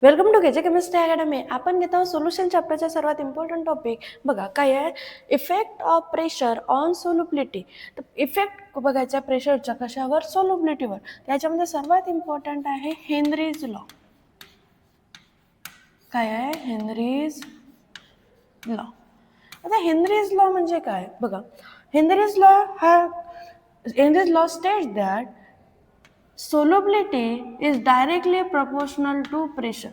Welcome to KJ chemistry academy. आपण घेत आहोत सोल्युशन चॅप्टरचा सर्वात इम्पॉर्टंट टॉपिक. बघा काय आहे, effect of pressure on solubility. तर इफेक्ट बघायचा प्रेशरचा कशावर, सोल्युबिलिटीवर. त्याच्यामध्ये सर्वात इम्पॉर्टंट आहे हेनरीज लॉ. काय आहे, हेनरीज लॉ. आता हेनरीज लॉ म्हणजे काय बघा. Henry's law states that solubility is directly proportional to pressure.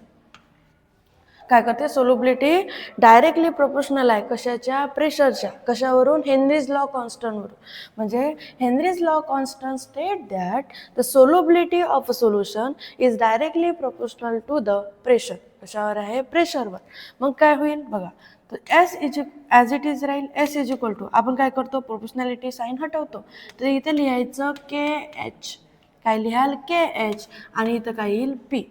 काय करते, सोल्युबिलिटी डायरेक्टली प्रोपोर्शनल आहे कशाच्या, प्रेशरच्या. कशावरून, हेनरीज लॉ कॉन्स्टंटवरून. म्हणजे Henry's law constant state that the solubility of a solution is directly proportional to the pressure. कशावर आहे, प्रेशरवर. मग काय होईल बघा, तर S is as it is राहील, एस इज इक्वल टू, आपण काय करतो, प्रोपोर्शनॅलिटी साईन हटवतो. तर इथे लिहायचं के एच. काय लिहाल, के एच. आणि इथं काय येईल, पी.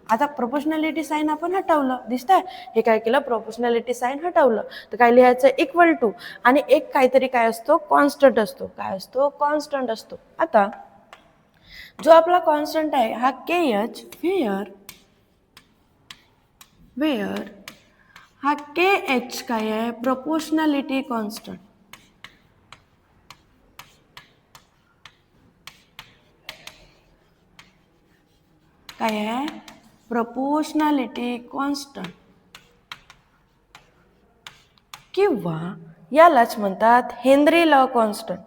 आता प्रोपोर्शनॅलिटी साईन आपण हटवलं, दिसतंय. हे काय केलं, प्रोपोर्शनॅलिटी साईन हटवलं. तर काय लिहायचं, इक्वल टू. आणि एक काहीतरी काय असतो, कॉन्स्टंट असतो. काय असतो, कॉन्स्टंट असतो. आता जो आपला कॉन्स्टंट आहे हा के एच, वेअर हा के एच काय आहे, प्रोपोर्शनॅलिटी कॉन्स्टंट. काय आहे, प्रोपोर्शनॅलिटी कॉन्स्टंट. किंवा यालाच म्हणतात हेनरी लॉ कॉन्स्टंट.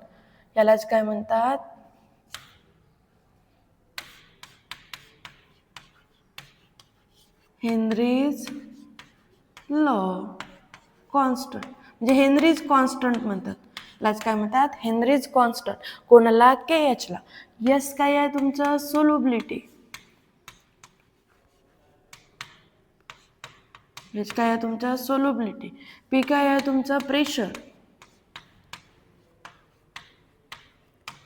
यालाच काय म्हणतात, हेनरीज लॉ कॉन्स्टंट. म्हणजे हेनरीज कॉन्स्टंट म्हणतात. यालाच काय म्हणतात, हेनरीज कॉन्स्टंट. कोणाला, के एच ला. यस काय आहे तुमचं, सोल्युबिलिटी. एच काय आहे तुमचं, सोल्युबिलिटी. पी काय आहे तुमचं, प्रेशर.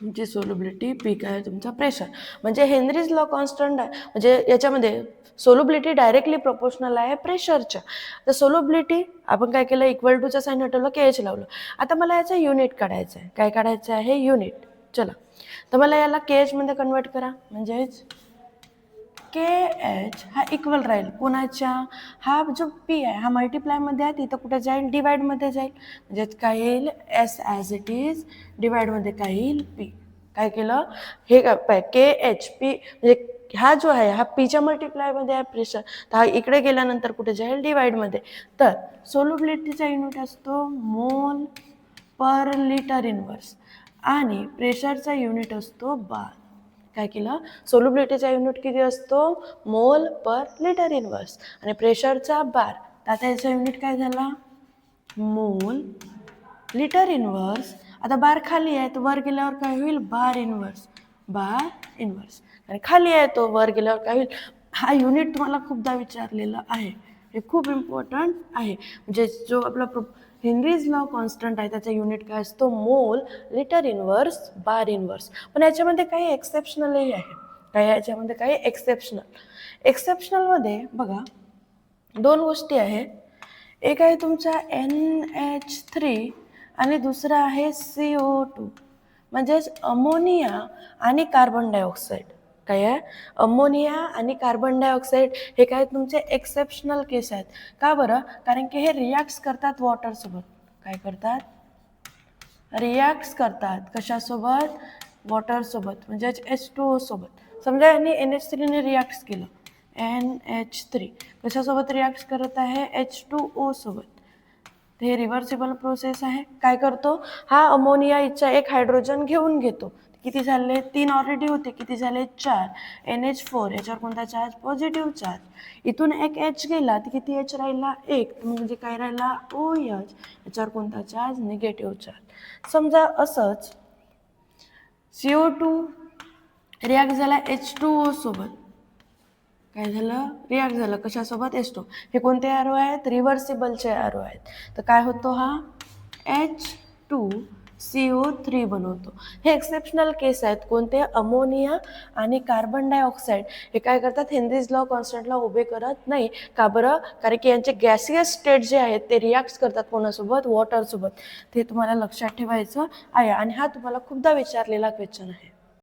तुमची सोल्युबिलिटी, पी काय आहे तुमचा, प्रेशर. म्हणजे हेनरीज लॉ कॉन्स्टंट आहे. म्हणजे याच्यामध्ये सोल्युबिलिटी डायरेक्टली प्रोपोर्शनल आहे प्रेशरच्या. तर सोल्युबिलिटी आपण काय केलं, इक्वल टूचं साईन हटवलं, के एच लावलं. आता मला याचं युनिट काढायचं आहे. काय काढायचं आहे, युनिट. चला, तर मला याला के एचमध्ये कन्वर्ट करा. म्हणजेच के एच हा इक्वल राहील कोणाच्या, हा जो पी आहे हा मल्टिप्लायमध्ये आहे, तिथं कुठे जाईल, डिवाइडमध्ये जाईल. म्हणजे काय येईल, एस ॲज इट इज, डिवाइडमध्ये काय येईल, पी. काय केलं, हे काय के एच पी, म्हणजे हा जो आहे हा पीच्या मल्टिप्लायमध्ये आहे प्रेशर. तर हा इकडे गेल्यानंतर कुठे जाईल, डिवाइडमध्ये. तर सोल्युबिलिटीचा युनिट असतो मोल पर लिटर इनवर्स आणि प्रेशरचा युनिट असतो बार. काय केलं, सोल्युबिलिटीचा युनिट किती असतो, मोल पर लिटर इनवर्स. आणि प्रेशरचा बार. आता याचा युनिट काय झाला, मोल लिटर इनवर्स. आता बार खाली आहे, तर वर गेल्यावर काय होईल, बार इनवर्स. बार इनवर्स. आणि खाली आहे तो, वर गेल्यावर काय होईल. हा युनिट तुम्हाला खूपदा विचारलेला आहे. हे खूप इम्पॉर्टंट आहे. म्हणजे जो आपला हेनरीज लॉ कॉन्स्टंट आहे त्याचा युनिट काय असतो, मोल लिटर इनवर्स बार इनवर्स. पण याच्यामध्ये काही एक्सेप्शनलही आहे. काय याच्यामध्ये काही एक्सेप्शनलमध्ये बघा दोन गोष्टी आहेत. एक आहे तुमचा NH3 आणि दुसरा आहे CO2. म्हणजेच अमोनिया आणि कार्बन डायऑक्साईड. काय आहे, अमोनिया आणि कार्बन डायऑक्साईड हे काय तुमचे एक्सेप्शनल केस आहेत. का बरं, कारण की हे रिॲक्ट्स करतात वॉटरसोबत. काय करतात, रिॲक्ट्स करतात कशासोबत, वॉटरसोबत. म्हणजेच H2O सोबत. समजा यांनी NH3 ने रिॲक्ट्स केलं, NH3 कशासोबत रिॲक्ट करत आहे, H2O सोबत. हे रिव्हर्सिबल प्रोसेस आहे. काय करतो, हा अमोनिया इथचा एक हायड्रोजन घेऊन घेतो. किती झाले, 3 ऑलरेडी होते, किती झाले, 4. NH4 याच्यावर कोणता चार्ज, पॉझिटिव्ह चार्ज. इथून एक H गेला, तर किती H राहिला, 1. म्हणजे काय राहिला, OH. याच्यावर कोणता चार्ज, निगेटिव्ह चार्ज. समजा असंच CO2 रिॲक्ट झाला H2O सोबत. काय झालं, रिॲक्ट झालं कशासोबत, H2. हे कोणते ॲरो आहेत, रिव्हर्सिबलचे ॲरो आहेत. तर काय होतो, हा H2CO3 बनवतो. हे एक्सेप्शनल केस आहेत. कोणते, अमोनिया आणि कार्बन डायऑक्साईड हे काय करतात, हेनरीज लॉ कॉन्स्टंटला उभे करत नाही. का बरं, कारण की यांचे गॅसियस स्टेट जे आहेत ते रिॲक्ट करतात कोणासोबत, वॉटरसोबत. ते तुम्हाला लक्षात ठेवायचं आहे. आणि हा तुम्हाला खूपदा विचारलेला क्वेश्चन आहे.